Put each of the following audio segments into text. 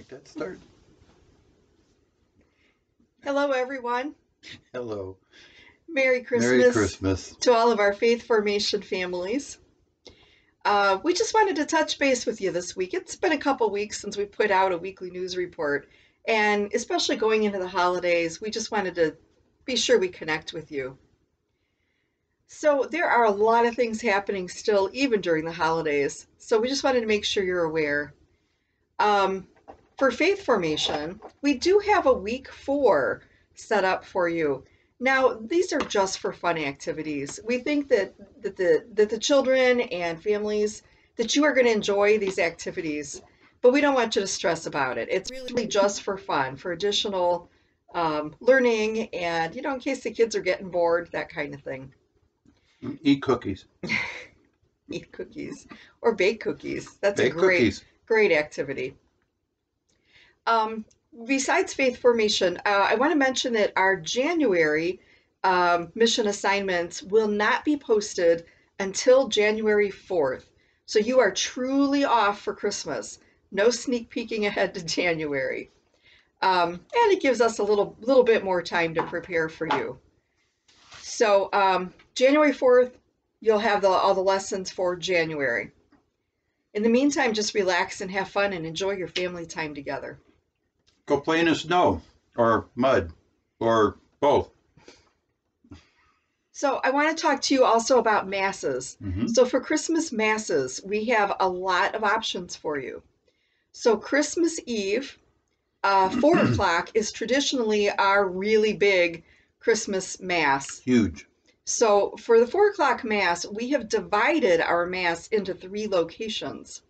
Make that start. Hello, everyone. Hello. Merry Merry Christmas Christmas. to all of our Faith Formation families. We just wanted to touch base with you this week. It's been a couple weeks since we put out a weekly news report, and especially going into the holidays, we just wanted to be sure we connect with you. So there are a lot of things happening still, even during the holidays. So we just wanted to make sure you're aware. For Faith Formation, we do have a week 4 set up for you. Now, these are just for fun activities. We think that the children and families, that you are going to enjoy these activities, but we don't want you to stress about it. It's really just for fun, for additional learning, and, in case the kids are getting bored, that kind of thing. Eat cookies. Eat cookies or bake cookies. That's Bake a great, cookies. great activity. Besides Faith Formation, I want to mention that our January mission assignments will not be posted until January 4th. So you are truly off for Christmas. No sneak peeking ahead to January. And it gives us a little bit more time to prepare for you. So January 4th, you'll have all the lessons for January. In the meantime, just relax and have fun and enjoy your family time together. Go play in the snow or mud or both. So I want to talk to you also about masses. Mm-hmm. So for Christmas masses, we have a lot of options for you. So Christmas Eve, 4 o'clock is traditionally our really big Christmas mass. Huge. So for the 4 o'clock mass, we have divided our mass into 3 locations.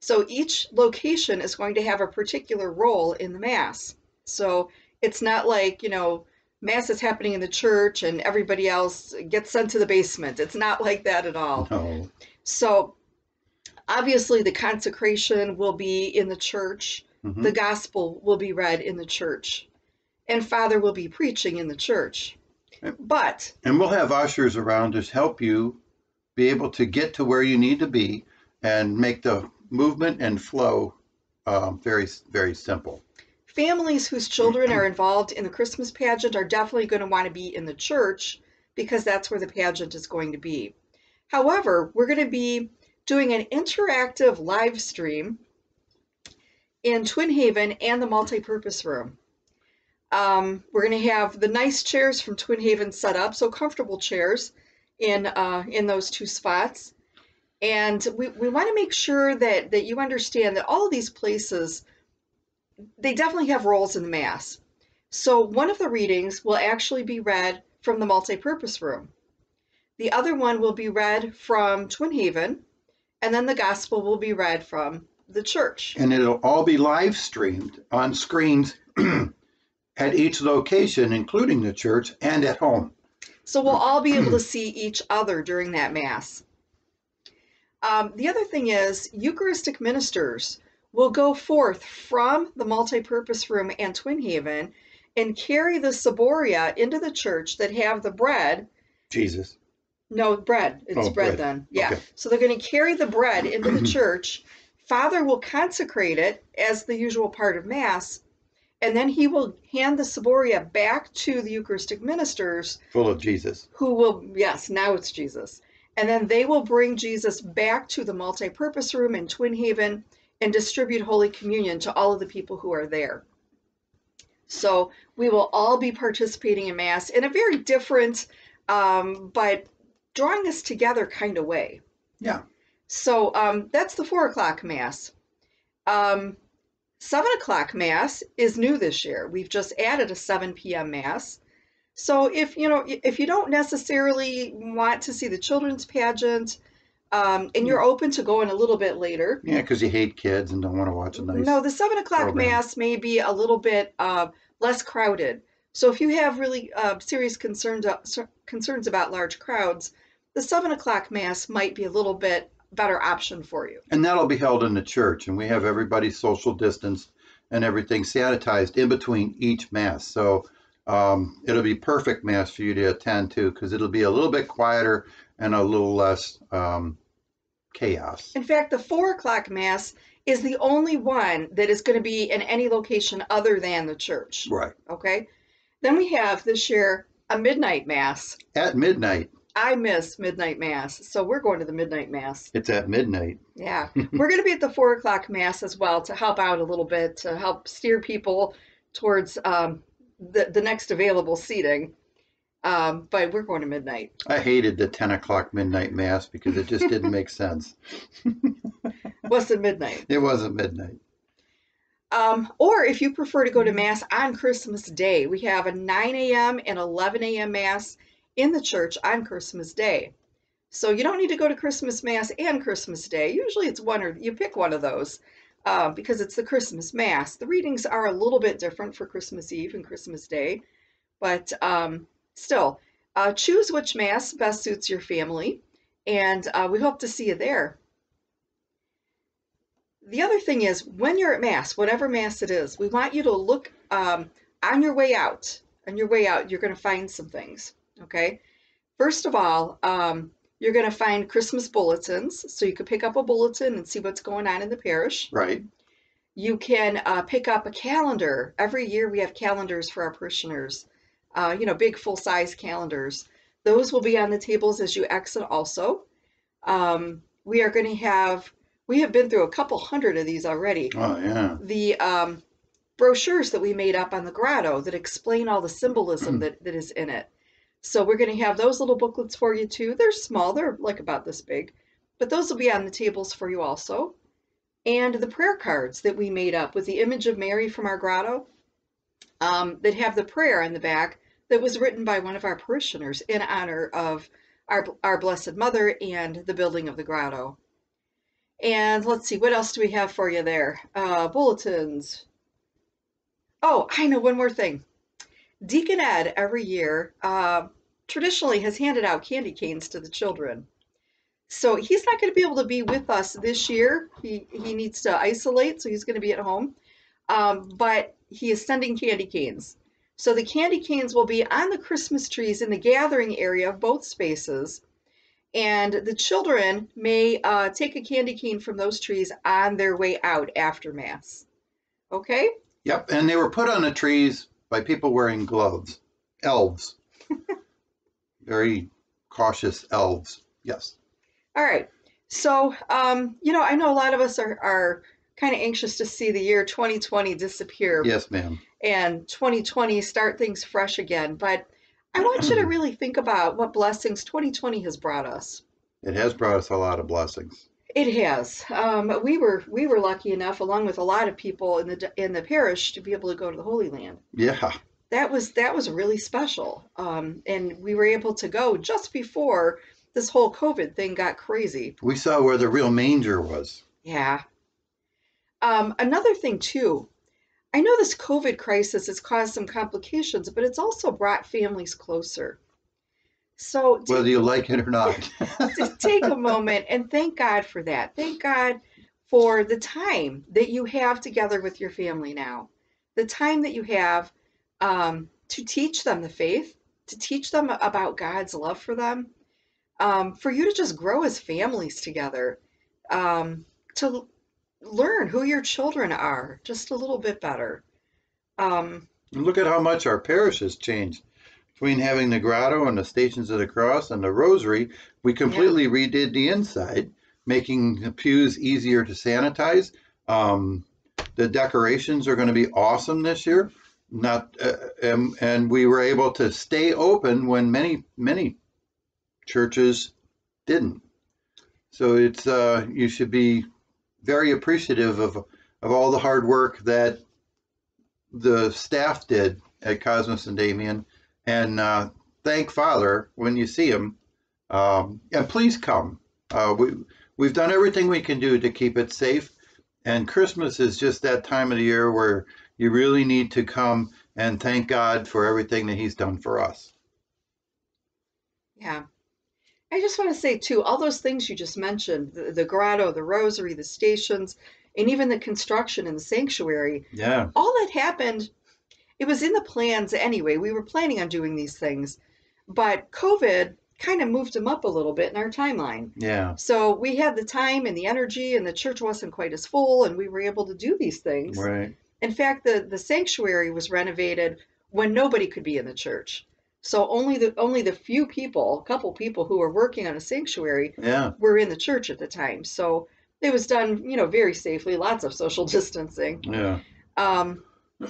So each location is going to have a particular role in the mass. So it's not like, mass is happening in the church and everybody else gets sent to the basement. It's not like that at all. No. So obviously the consecration will be in the church. Mm-hmm. The gospel will be read in the church. And Father will be preaching in the church. And we'll have ushers around to help you be able to get to where you need to be and make the movement and flow very, very simple. Families whose children are involved in the Christmas pageant are definitely going to want to be in the church because that's where the pageant is going to be. However, we're going to be doing an interactive live stream in Twin Haven and the multipurpose room. We're going to have the nice chairs from Twin Haven set up, so comfortable chairs in those 2 spots. And we want to make sure that you understand that all of these places, they definitely have roles in the Mass. So one of the readings will actually be read from the multipurpose room. The other one will be read from Twin Haven, and then the Gospel will be read from the church. And it'll all be live streamed on screens at each location, including the church and at home. So we'll all be able to see each other during that Mass. The other thing is, Eucharistic ministers will go forth from the multipurpose room and Twin Haven and carry the ciboria into the church that have the bread. Jesus. No, bread. It's bread then. Yeah. Okay. So they're going to carry the bread into the church. Father will consecrate it as the usual part of Mass, and then he will hand the ciboria back to the Eucharistic ministers. Full of Jesus. Who will, yes, now it's Jesus. And then they will bring Jesus back to the multipurpose room in Twin Haven and distribute Holy Communion to all of the people who are there. So we will all be participating in Mass in a very different, but drawing us together kind of way. Yeah. So that's the 4 o'clock Mass. 7 o'clock Mass is new this year. We've just added a 7 p.m. Mass. So if you don't necessarily want to see the children's pageant, and you're open to going a little bit later. Yeah, because you hate kids and don't want to watch a nice. No, the 7 o'clock program. Mass may be a little bit less crowded. So if you have really serious concerns about large crowds, the 7 o'clock Mass might be a little bit better option for you. And that'll be held in the church, and we have everybody social distanced and everything sanitized in between each Mass. So it'll be perfect Mass for you to attend to, because it'll be a little bit quieter and a little less chaos. In fact, the 4 o'clock Mass is the only one that is going to be in any location other than the church. Right. Okay. Then we have this year a midnight mass. At midnight. I miss midnight mass, so we're going to the midnight mass. It's at midnight. Yeah, we're going to be at the 4 o'clock mass as well to help out a little bit, to help steer people towards the next available seating. But we're going to midnight. I hated the 10 o'clock midnight mass because it just didn't make sense. Wasn't midnight. It wasn't midnight. Or if you prefer to go to mass on Christmas Day, we have a 9 a.m. and 11 a.m. mass in the church on Christmas Day. So you don't need to go to Christmas Mass and Christmas Day. Usually it's one, or you pick one of those because it's the Christmas Mass. The readings are a little bit different for Christmas Eve and Christmas Day, but still, choose which Mass best suits your family, and we hope to see you there. The other thing is, when you're at Mass, whatever Mass it is, we want you to look on your way out. On your way out, you're going to find some things, okay? First of all, you're going to find Christmas bulletins, so you can pick up a bulletin and see what's going on in the parish. Right. You can pick up a calendar. Every year we have calendars for our parishioners, big full-size calendars. Those will be on the tables as you exit also. We have been through a couple hundred of these already. Oh, yeah. The brochures that we made up on the grotto that explain all the symbolism that is in it. So we're going to have those little booklets for you too. They're small, they're like about this big, but those will be on the tables for you also. And the prayer cards that we made up with the image of Mary from our grotto that have the prayer on the back that was written by one of our parishioners in honor of our Blessed Mother and the building of the grotto. And let's see, what else do we have for you there? Bulletins. Oh, I know one more thing. Deacon Ed every year traditionally has handed out candy canes to the children. So he's not going to be able to be with us this year. He needs to isolate, so he's going to be at home. But he is sending candy canes. So the candy canes will be on the Christmas trees in the gathering area of both spaces. And the children may take a candy cane from those trees on their way out after Mass. Okay? Yep, and they were put on the trees by people wearing gloves. Elves. Very cautious elves. Yes. All right. So, I know a lot of us are kind of anxious to see the year 2020 disappear. Yes, ma'am. And 2020 start things fresh again. But I want you to really think about what blessings 2020 has brought us. It has brought us a lot of blessings. It has. We were lucky enough, along with a lot of people in the parish, to be able to go to the Holy Land. Yeah. That was really special. And we were able to go just before this whole COVID thing got crazy. We saw where the real manger was. Yeah. Another thing too, I know this COVID crisis has caused some complications, but it's also brought families closer. So whether you like it or not. Just take a moment and thank God for that. Thank God for the time that you have together with your family now. The time that you have to teach them the faith, to teach them about God's love for them, for you to just grow as families together, to learn who your children are just a little bit better. Look at how much our parish has changed. Between having the grotto and the Stations of the Cross and the Rosary, we completely redid the inside, making the pews easier to sanitize. The decorations are going to be awesome this year. And we were able to stay open when many churches didn't. So it's you should be very appreciative of all the hard work that the staff did at Cosmas and Damian. And thank Father when you see him. And please come. We've done everything we can do to keep it safe. And Christmas is just that time of the year where you really need to come and thank God for everything that he's done for us. Yeah. I just want to say, too, all those things you just mentioned, the grotto, the rosary, the stations, and even the construction in the sanctuary. Yeah. All that happened, it was in the plans anyway. We were planning on doing these things. But COVID kind of moved them up a little bit in our timeline. Yeah. So we had the time and the energy, and the church wasn't quite as full, and we were able to do these things. Right. In fact, the sanctuary was renovated when nobody could be in the church. So only the few people, a couple people who were working on a sanctuary Yeah. were in the church at the time. So it was done, very safely, lots of social distancing. Yeah. Um,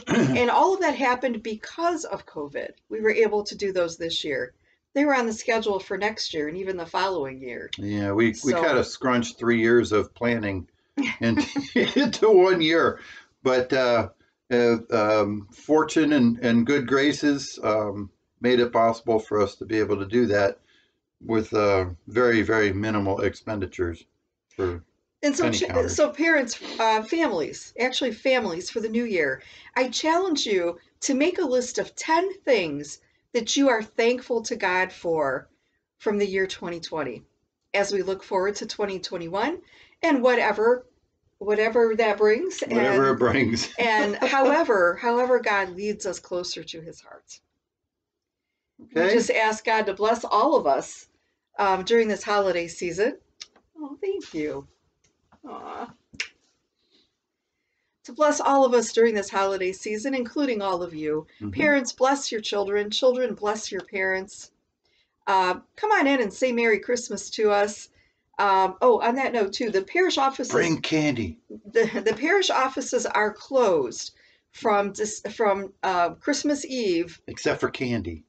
and all of that happened because of COVID. We were able to do those this year. They were on the schedule for next year and even the following year. Yeah. We kind So, of scrunched 3 years of planning into 1 year, but fortune and good graces made it possible for us to be able to do that with very, very minimal expenditures for and so, penny counters. so parents, families for the new year, I challenge you to make a list of 10 things that you are thankful to God for from the year 2020 as we look forward to 2021 and whatever that brings, Whatever it brings. and however God leads us closer to his heart. We Okay. just ask God to bless all of us during this holiday season. Oh, thank you. Aw. To bless all of us during this holiday season, including all of you. Mhm. Parents, bless your children. Children, bless your parents. Come on in and say Merry Christmas to us. On that note, too, the parish offices Bring candy. the parish offices are closed from Christmas Eve. Except for candy.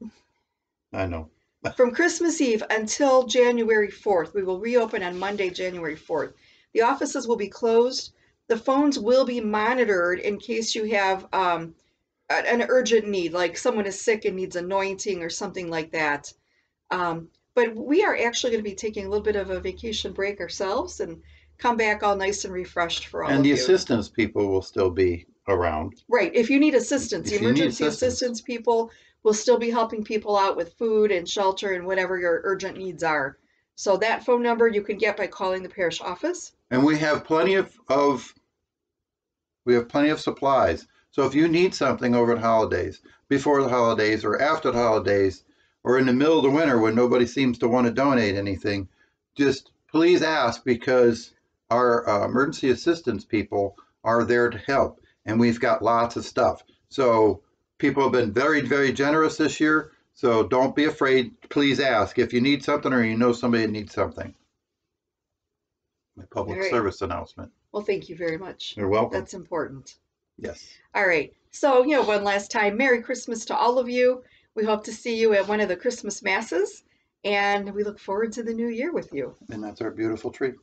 I know. From Christmas Eve until January 4th. We will reopen on Monday, January 4th. The offices will be closed. The phones will be monitored in case you have an urgent need, like someone is sick and needs anointing or something like that. But we are actually going to be taking a little bit of a vacation break ourselves and come back all nice and refreshed for all And of the you. assistance people will still be around. Right. If you need assistance, the If you need emergency assistance people will still be helping people out with food and shelter and whatever your urgent needs are. So that phone number you can get by calling the parish office. And we have plenty of supplies. So if you need something over the holidays, before the holidays, or after the holidays, or in the middle of the winter when nobody seems to want to donate anything, just please ask, because our emergency assistance people are there to help, and we've got lots of stuff. So people have been very, very generous this year. So don't be afraid. Please ask if you need something or you know somebody that needs something. My public service announcement. Well, thank you very much. You're welcome. That's important. Yes. All right. So, one last time, Merry Christmas to all of you. We hope to see you at one of the Christmas masses, and we look forward to the new year with you. And that's our beautiful tree.